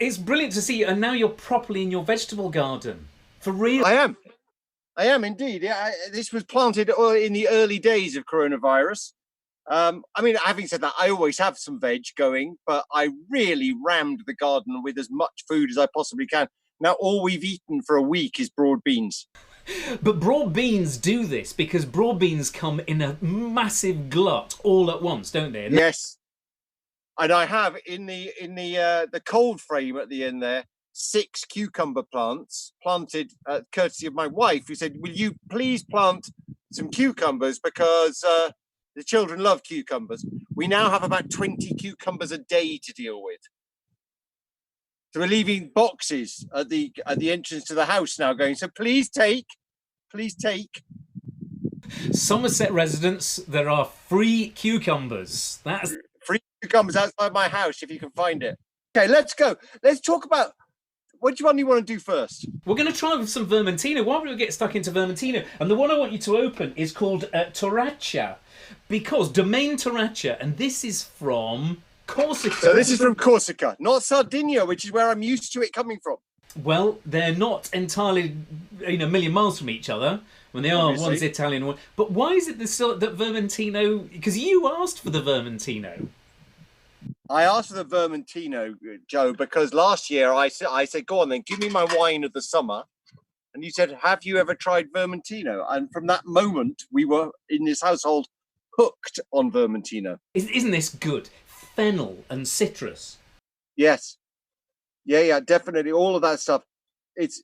It's brilliant to see you, and now you're properly in your vegetable garden. For real. I am. I am indeed. Yeah, this was planted in the early days of coronavirus. I mean, having said that, I always have some veg going, but I really rammed the garden with as much food as I possibly can. Now, all we've eaten for a week is broad beans. But broad beans do this because broad beans come in a massive glut all at once, don't they? Yes, and I have in the cold frame at the end there 6 cucumber plants planted, courtesy of my wife, who said, "Will you please plant some cucumbers because the children love cucumbers." We now have about 20 cucumbers a day to deal with. So we're leaving boxes at the entrance to the house now, going, "So please take." Somerset residents, there are free cucumbers. That's Free cucumbers outside my house if you can find it. Okay, let's go. Let's talk about which one you want to do first. We're going to try with some Vermentino. Why don't we get stuck into Vermentino? And the one I want you to open is called Torraccia, because Domaine Torraccia, and this is from Corsica. So this is from Corsica, not Sardinia, which is where I'm used to it coming from. Well, they're not entirely, a million miles from each other. When they are, Obviously. one's Italian, one. But why is it that Vermentino? Because you asked for the Vermentino. I asked for the Vermentino, Joe, because last year I said, "Go on then, give me my wine of the summer." And you said, "Have you ever tried Vermentino?" And from that moment, we were in this household hooked on Vermentino. Isn't this good? Fennel and citrus. Yes. Yeah, definitely. All of that stuff. It's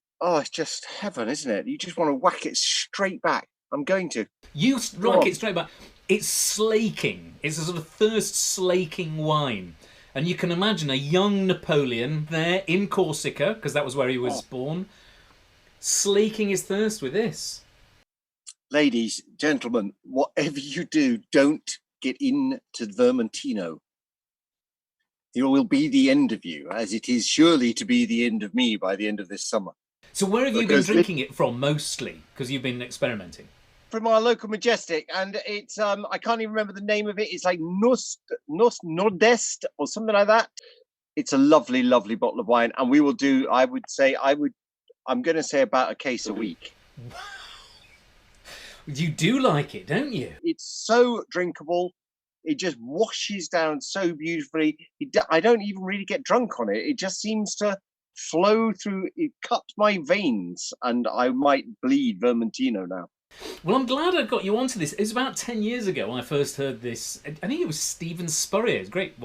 just heaven, isn't it? You just want to whack it straight back. I'm going to. You like it straight back. It's slaking. It's a sort of thirst-slaking wine. And you can imagine a young Napoleon there in Corsica, because that was where he was born, slaking his thirst with this. Ladies, gentlemen, whatever you do, don't get into Vermentino. It will be the end of you, as it is surely to be the end of me by the end of this summer. So where have you been drinking it from, mostly? Because you've been experimenting. From our local Majestic, and it's I can't even remember the name of it. It's like Nos Nordest or something like that. It's a lovely, lovely bottle of wine, and we will do. I'm going to say about a case a week. You do like it, don't you? It's so drinkable. It just washes down so beautifully. I don't even really get drunk on it. It just seems to flow through. It cuts my veins, and I might bleed Vermentino now. Well, I'm glad I got you onto this. It was about 10 years ago when I first heard this. I think it was Stephen Spurrier, great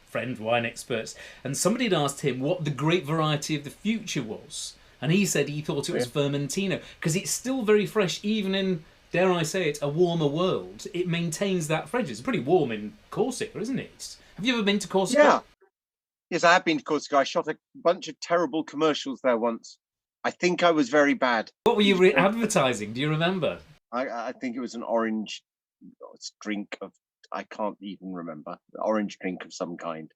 friend, wine experts, and somebody had asked him what the great variety of the future was, and he said he thought it was Vermentino because it's still very fresh, even in, dare I say it, a warmer world. It maintains that freshness. It's pretty warm in Corsica, isn't it? Have you ever been to Corsica? Yeah. Yes, I have been to Corsica. I shot a bunch of terrible commercials there once. I think I was very bad. What were you advertising? Do you remember? I think it was an orange drink of, I can't even remember, orange drink of some kind.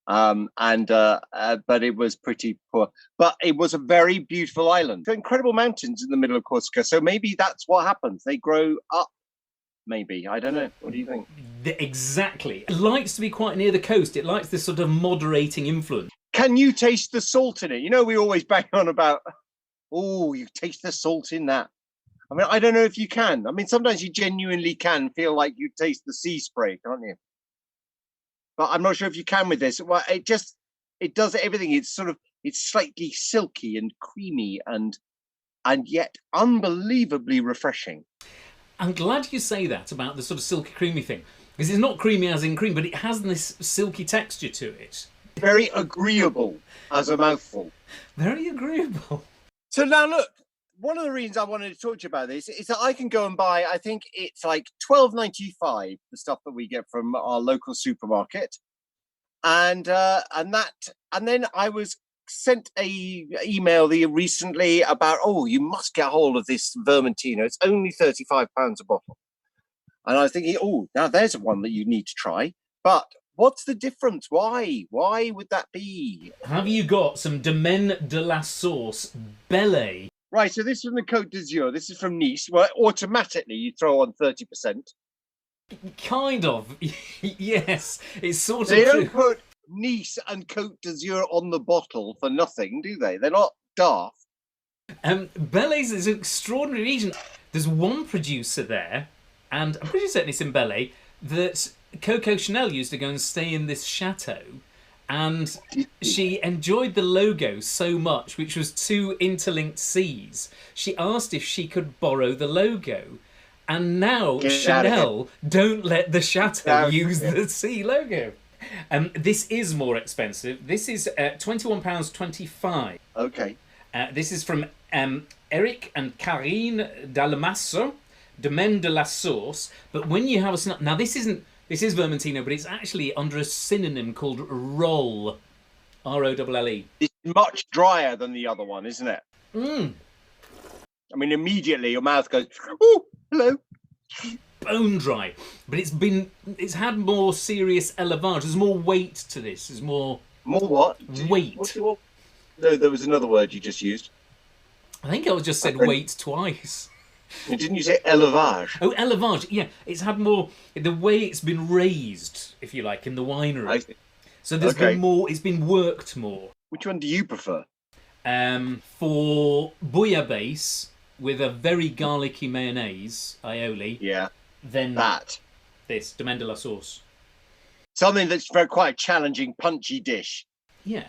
But it was pretty poor. But it was a very beautiful island. Incredible mountains in the middle of Corsica. So maybe that's what happens. They grow up. Maybe. I don't know. What do you think? Exactly. It likes to be quite near the coast. It likes this sort of moderating influence. Can you taste the salt in it? You know, we always bang on about, oh, you taste the salt in that. I mean, I don't know if you can. I mean, sometimes you genuinely can feel like you taste the sea spray, can't you? But I'm not sure if you can with this. Well, it does everything. It's slightly silky and creamy and yet unbelievably refreshing. I'm glad you say that about the sort of silky creamy thing, because it's not creamy as in cream, but it has this silky texture to it. Very agreeable as a mouthful. Very agreeable. So now look, one of the reasons I wanted to talk to you about this is that I can go and buy, I think it's like $12.95, the stuff that we get from our local supermarket. And then I was sent a email recently about, oh, you must get hold of this Vermentino. It's only £35 a bottle. And I was thinking, oh, now there's one that you need to try. But what's the difference? Why? Why would that be? Have you got some Domaine de la Sauce Bellet? Right, so this is from the Côte d'Azur. This is from Nice. Well, automatically you throw on 30%. Kind of. Yes. It's sort of They true. Nice and Côte d'Azur on the bottle for nothing, do they? They're not daft. Bellet's is an extraordinary region. There's one producer there, and I'm pretty certain it's in Bellet, that Coco Chanel used to go and stay in this chateau, and she enjoyed the logo so much, which was two interlinked C's. She asked if she could borrow the logo, and now Chanel don't let the chateau use the C logo. This is more expensive. This is £21.25. Okay. This is from Eric and Karine Dalmasso, Domaine de la Source. But when you have a now this is Vermentino, but it's actually under a synonym called Rolle, Rolle. It's much drier than the other one, isn't it? I mean, immediately your mouth goes, "Oh, hello." Bone dry, but it's had more serious élevage. There's more weight to this. There's more what? Weight. No, there was another word you just used. I think I just said weight twice. Didn't you say élevage? Oh, élevage. Yeah, it's had more. The way it's been raised, if you like, in the winery. So there's been more. It's been worked more. Which one do you prefer? For bouillabaisse with a very garlicky mayonnaise aioli. Yeah. Then this Domaine de la Source. Something that's very quite a challenging, punchy dish. Yeah.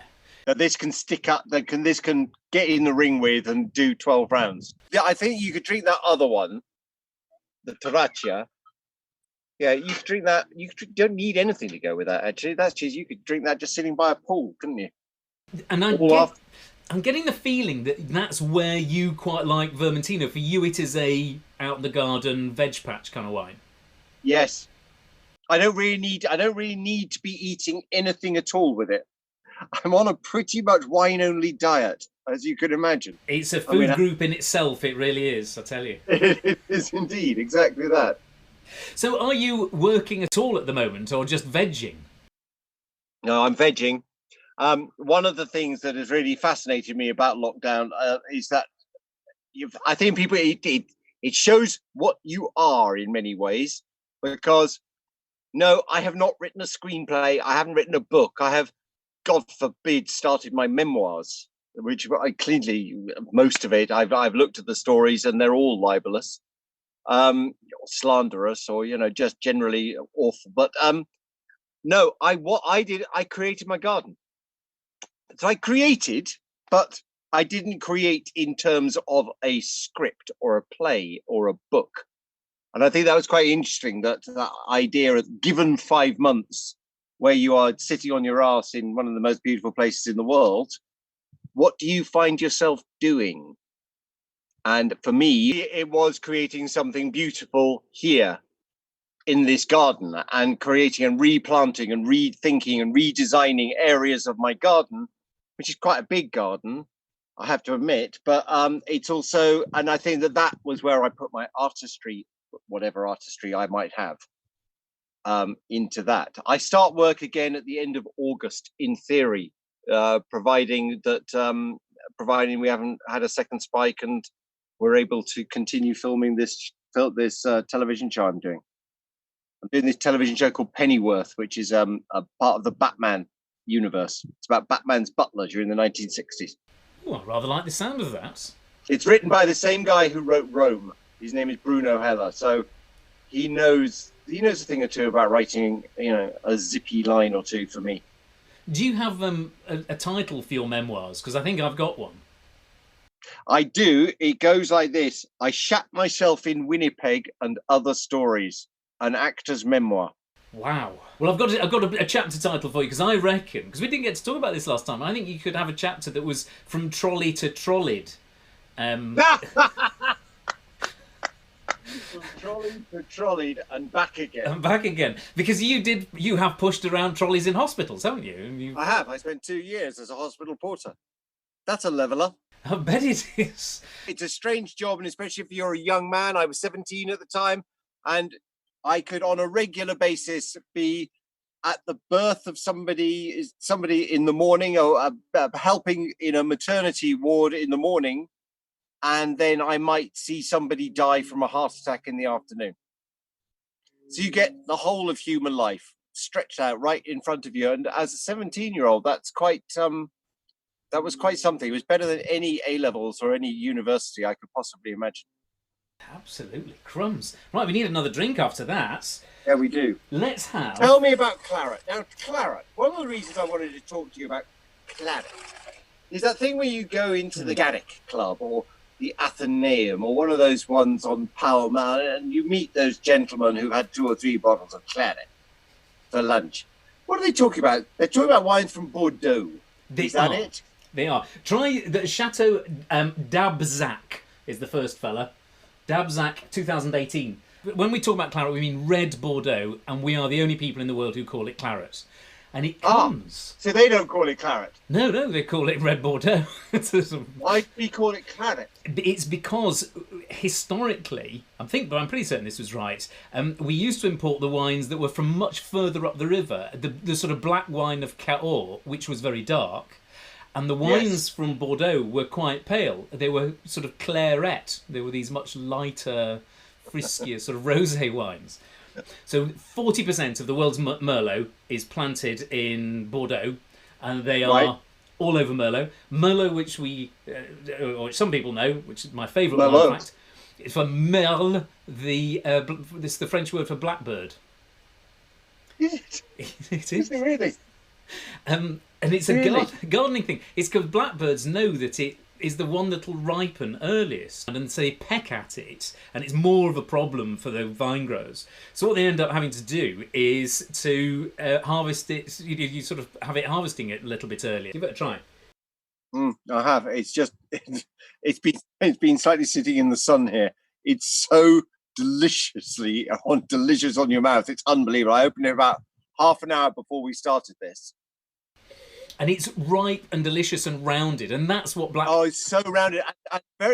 That this can stick up. This can get in the ring with and do 12 rounds. Yeah, I think you could drink that other one, the Torraccia. Yeah, you could drink that. You don't need anything to go with that. Actually, that's just you could drink that just sitting by a pool, couldn't you? And I'm getting the feeling that that's where you quite like Vermentino. For you, it is a out in the garden veg patch kind of wine. Yes, I don't really need to be eating anything at all with it. I'm on a pretty much wine-only diet, as you could imagine. It's a food group in itself. It really is. I tell you, it is indeed exactly that. So, are you working at all at the moment, or just vegging? No, I'm vegging. One of the things that has really fascinated me about lockdown is that I think people it shows what you are in many ways. Because no, I have not written a screenplay. I haven't written a book. I have, God forbid, started my memoirs, which I clearly most of it I've looked at the stories and they're all libelous, slanderous, or just generally awful. But no, what I did, I created my garden. So I created, but I didn't create in terms of a script or a play or a book. And I think that was quite interesting, that idea of given 5 months where you are sitting on your ass in one of the most beautiful places in the world, what do you find yourself doing? And for me, it was creating something beautiful here in this garden and creating and replanting and rethinking and redesigning areas of my garden, which is quite a big garden, I have to admit. But it's also, and I think that was where I put my artistry, whatever artistry I might have, into that. I start work again at the end of August, in theory, providing we haven't had a second spike and we're able to continue filming this television show I'm doing. I'm doing this television show called Pennyworth, which is a part of the Batman universe. It's about Batman's butler during the 1960s. Oh, I rather like the sound of that. It's written by the same guy who wrote Rome. His name is Bruno Heller, so he knows a thing or two about writing, a zippy line or two for me. Do you have a title for your memoirs? Because I think I've got one. I do. It goes like this: I shat myself in Winnipeg and other stories. An actor's memoir. Wow. Well, I've got a chapter title for you, because I reckon, because we didn't get to talk about this last time, I think you could have a chapter that was from trolley to trolleyed. From trolley to trolleyed and back again. And back again. Because you have pushed around trolleys in hospitals, haven't you? I have. I spent 2 years as a hospital porter. That's a leveller. I bet it is. It's a strange job, and especially if you're a young man. I was 17 at the time, and I could, on a regular basis, be at the birth of somebody in the morning, or helping in a maternity ward in the morning, and then I might see somebody die from a heart attack in the afternoon. So you get the whole of human life stretched out right in front of you. And as a 17-year-old, that's quite that was quite something. It was better than any A-levels or any university I could possibly imagine. Absolutely. Crumbs. Right, we need another drink after that. Yeah, we do. Let's have... Tell me about claret. Now, claret, one of the reasons I wanted to talk to you about claret is that thing where you go into the Gaddick Club or the Athenaeum or one of those ones on Pall Mall and you meet those gentlemen who had 2 or 3 bottles of claret for lunch. What are they talking about? They're talking about wines from Bordeaux. Is that it? They are. Try the Chateau d'Abzac is the first fella. D'Abzac 2018. When we talk about claret, we mean red Bordeaux, and we are the only people in the world who call it claret. And it comes... so they don't call it claret? No, they call it red Bordeaux. Why do we call it claret? It's because, historically, but I'm pretty certain this was right, we used to import the wines that were from much further up the river, the sort of black wine of Cahors, which was very dark, and the wines from Bordeaux were quite pale. They were sort of claret. They were these much lighter, friskier sort of rosé wines. So 40% of the world's Merlot is planted in Bordeaux, and they are all over Merlot. Merlot, which or some people know, which is my favourite wine, in fact, is for merle, this is the French word for blackbird. Is it? It is. Is it really? And it's a gardening thing. It's because blackbirds know that it is the one that will ripen earliest, and so they peck at it, and it's more of a problem for the vine growers. So what they end up having to do is to harvest it. You sort of have it harvesting it a little bit earlier. Give it a try. I have. It's just it's been slightly sitting in the sun here. It's so delicious on your mouth. It's unbelievable. I opened it about half an hour before we started this. And it's ripe and delicious and rounded, and that's what black... Oh, it's so rounded.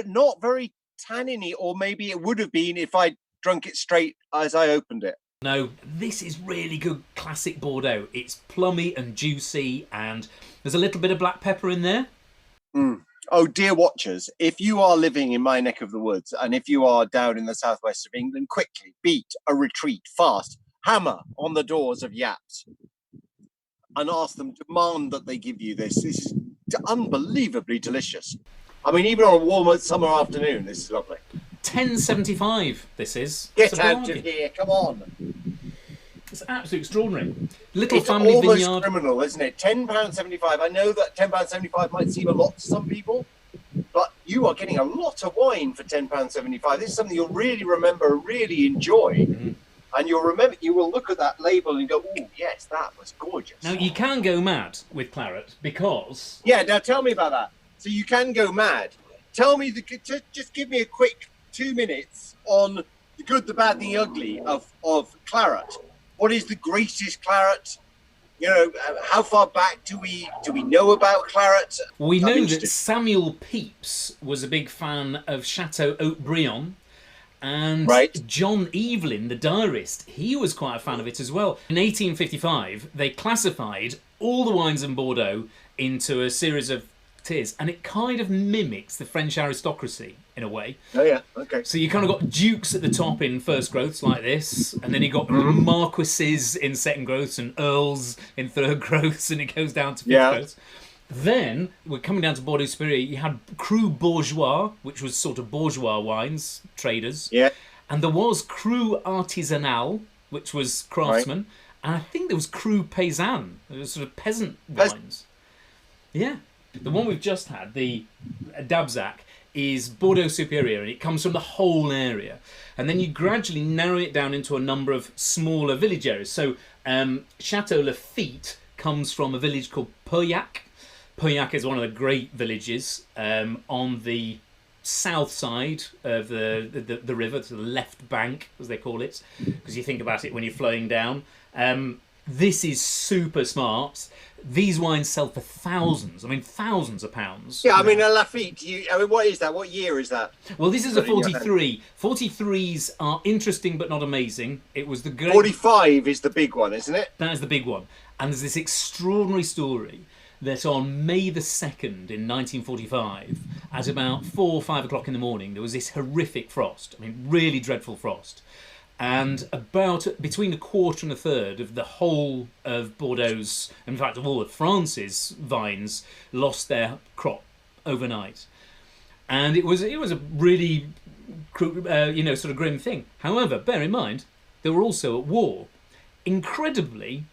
Not very tanniny, or maybe it would have been if I drunk it straight as I opened it. No, this is really good classic Bordeaux. It's plummy and juicy, and there's a little bit of black pepper in there. Oh, dear watchers, if you are living in my neck of the woods, and if you are down in the southwest of England, quickly beat a retreat fast, hammer on the doors of Yapp's, and ask them, demand that they give you this. This is unbelievably delicious. I mean, even on a warm summer afternoon, this is lovely. $10.75 this is. Get out of here, come on. It's absolutely extraordinary. Little it's family almost vineyard. Criminal, isn't it? £10.75. I know that £10.75 might seem a lot to some people, but you are getting a lot of wine for £10.75. This is something you'll really remember, really enjoy. And you will look at that label and go, oh, yes, that was gorgeous. Now, you can go mad with claret because... Yeah, now tell me about that. So you can go mad. Tell me, just give me a quick 2 minutes on the good, the bad, the ugly of claret. What is the greatest claret? You know, how far back do we know about claret? We know that Samuel Pepys was a big fan of Chateau Haut-Brion. And John Evelyn, the diarist, he was quite a fan of it as well. In 1855, they classified all the wines in Bordeaux into a series of tiers, and it kind of mimics the French aristocracy in a way. Oh yeah, okay. So you kind of got dukes at the top in first growths like this, and then you got marquises in second growths and earls in third growths, and it goes down to fifth growths. Then, we're coming down to Bordeaux Superior, you had Cru Bourgeois, which was sort of bourgeois wines, traders. Yeah. And there was Cru Artisanal, which was craftsmen. And I think there was Cru Paysan, it was sort of peasant wines. Yeah. The one we've just had, the D'Abzac, is Bordeaux Superior, and it comes from the whole area. And then you gradually narrow it down into a number of smaller village areas. So, Chateau Lafite comes from a village called Pauillac. Pauillac is one of the great villages on the south side of the river, to the left bank, as they call it, because you think about it when you're flowing down. This is super smart. These wines sell for thousands of pounds. Yeah, I mean, a Lafite, what is that? What year is that? Well, this is a 43. 43s are interesting but not amazing. It was the great... 45 is the big one, isn't it? That is the big one. And there's this extraordinary story that on May the 2nd in 1945, at about 4 or 5 o'clock in the morning, there was this horrific frost. I mean, really dreadful frost. And about between a quarter and a third of the whole of Bordeaux's, in fact, of all of France's vines, lost their crop overnight. And it was a really, sort of grim thing. However, bear in mind, they were also at war. Incredibly,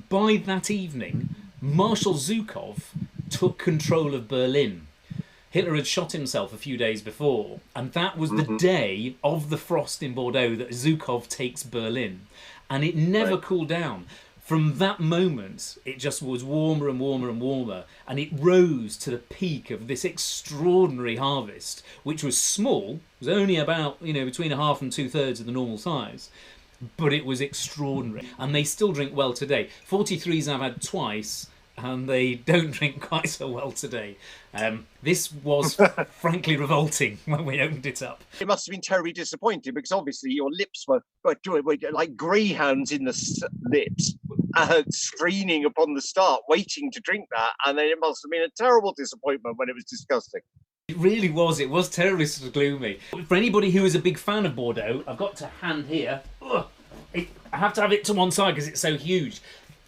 by that evening, Marshal Zhukov took control of Berlin. Hitler had shot himself a few days before, and that was the day of the frost in Bordeaux that Zhukov takes Berlin. And it never cooled down. From that moment, it just was warmer and warmer and warmer, and it rose to the peak of this extraordinary harvest, which was small. It was only about, between a half and 2/3 of the normal size. But it was extraordinary. And they still drink well today. 43s I've had twice, and they don't drink quite so well today. This was frankly revolting when we opened it up. It must have been terribly disappointing because obviously your lips were like greyhounds in the lips, straining upon the start, waiting to drink that. And then it must have been a terrible disappointment when it was disgusting. It really was. It was terribly sort of gloomy. For anybody who is a big fan of Bordeaux, I've got to hand here. I have to have it to one side because it's so huge.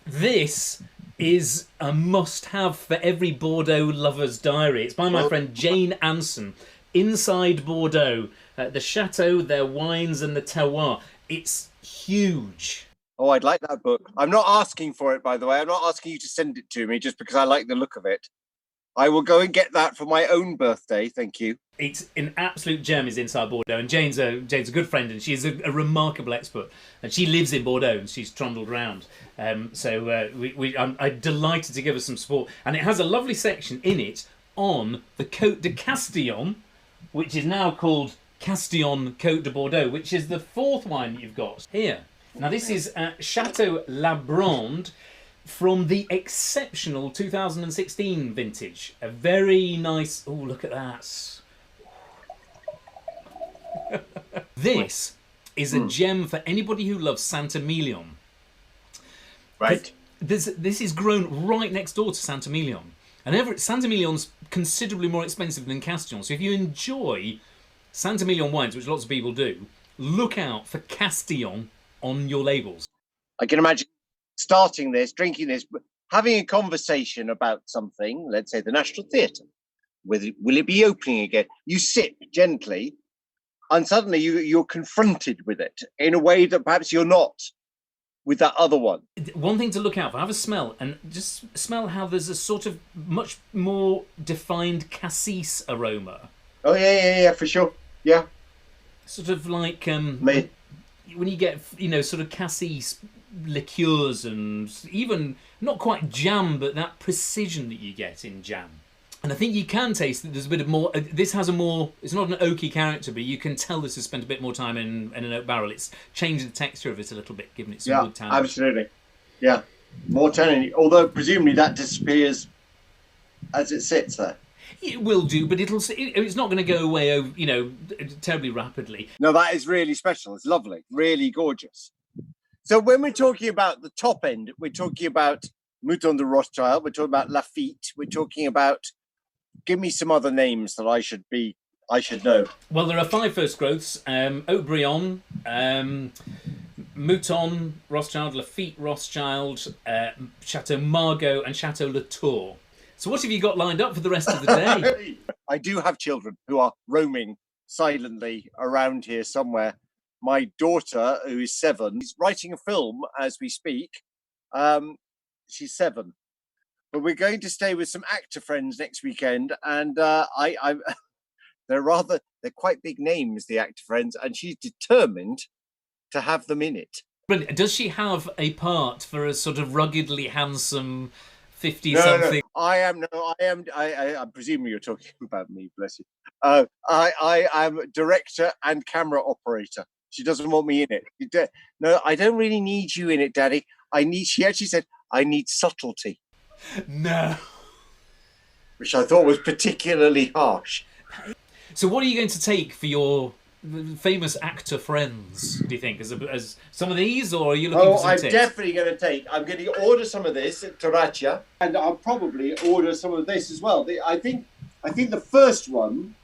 This is a must-have for every Bordeaux lover's diary. It's by my friend Jane Anson. Inside Bordeaux, the chateau, their wines, and the terroir. It's huge. Oh, I'd like that book. I'm not asking for it, by the way. I'm not asking you to send it to me just because I like the look of it. I will go and get that for my own birthday. Thank you. It's an absolute gem is Inside Bordeaux, and Jane's a good friend, and she's a remarkable expert, and she lives in Bordeaux, and she's trundled around. I'm delighted to give her some support, and it has a lovely section in it on the Côte de Castillon, which is now called Castillon Côte de Bordeaux, which is the fourth wine that you've got here. Now this is Chateau La Brande, from the exceptional 2016 vintage. A very nice... Oh, look at that. This is a gem for anybody who loves Saint-Emilion. Right. This is grown right next door to Saint-Emilion. And Saint-Emilion's considerably more expensive than Castillon. So if you enjoy Saint-Emilion wines, which lots of people do, look out for Castillon on your labels. I can imagine starting this, drinking this, having a conversation about something, let's say the National Theatre. Will it be opening again? You sip gently, and suddenly you're confronted with it in a way that perhaps you're not with that other one. One thing to look out for, have a smell, and just smell how there's a sort of much more defined cassis aroma. Oh, yeah, for sure. Yeah. Sort of like when you get, sort of cassis liqueurs and even not quite jam, but that precision that you get in jam. And I think you can taste that there's a bit of more. This has a more. It's not an oaky character, but you can tell this has spent a bit more time in an oak barrel. It's changed the texture of it a little bit, giving it some wood tannin. Yeah, absolutely. Yeah, more tannin. Although presumably that disappears as it sits there. It will do, but it's not going to go away, terribly rapidly. No, that is really special. It's lovely, really gorgeous. So when we're talking about the top end, we're talking about Mouton de Rothschild, we're talking about Lafite, we're talking about. Give me some other names that I should know. Well, there are 5 first growths: Haut-Brion, Mouton Rothschild, Lafite Rothschild, Chateau Margaux, and Chateau Latour. So, what have you got lined up for the rest of the day? I do have children who are roaming silently around here somewhere. My daughter, who is 7, is writing a film as we speak. She's 7. But we're going to stay with some actor friends next weekend, and they're quite big names, the actor friends, and she's determined to have them in it. Brilliant. Does she have a part for a sort of ruggedly handsome 50-something? No, I presume you're talking about me, bless you. I am director and camera operator. She doesn't want me in it. No, I don't really need you in it, Daddy. She actually said, I need subtlety. No. Which I thought was particularly harsh. So what are you going to take for your famous actor friends, do you think? As some of these, or are you looking for some tips? Definitely going to take. I'm going to order some of this at Torraccia, and I'll probably order some of this as well. I think the first one,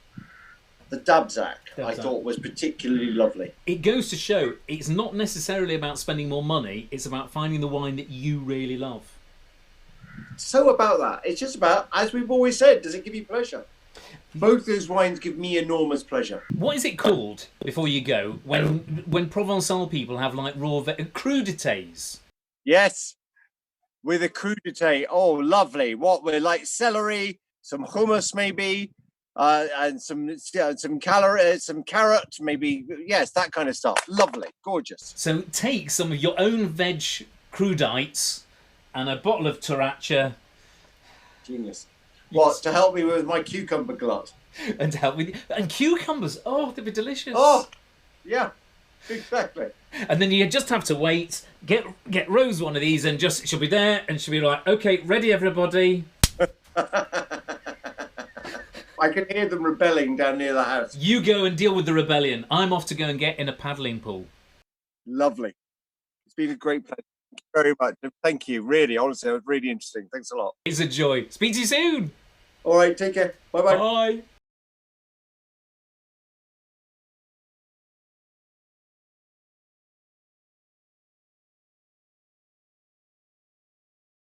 the Abzac, I Abzac. thought was particularly lovely. It goes to show it's not necessarily about spending more money, it's about finding the wine that you really love. So about that, it's just about, as we've always said, does it give you pleasure? Both those wines give me enormous pleasure. What is it called, before you go, when Provençal people have like raw crudités? Yes, with a crudité. Oh, lovely. What, we're like celery, some hummus maybe, and some carrot, maybe. Yes, that kind of stuff. Lovely, gorgeous. So take some of your own veg crudites and a bottle of Torraccia. Genius. What, to help me with my cucumber glut? And to help with... And cucumbers, oh, they'd be delicious. Oh, yeah, exactly. And then you just have to wait, get Rose one of these, and just she'll be there, and she'll be like, okay, ready, everybody. I can hear them rebelling down near the house. You go and deal with the rebellion. I'm off to go and get in a paddling pool. Lovely. It's been a great pleasure. Thank you very much. Thank you, really, honestly, it was really interesting. Thanks a lot. It's a joy. Speak to you soon. All right, take care. Bye-bye. Bye.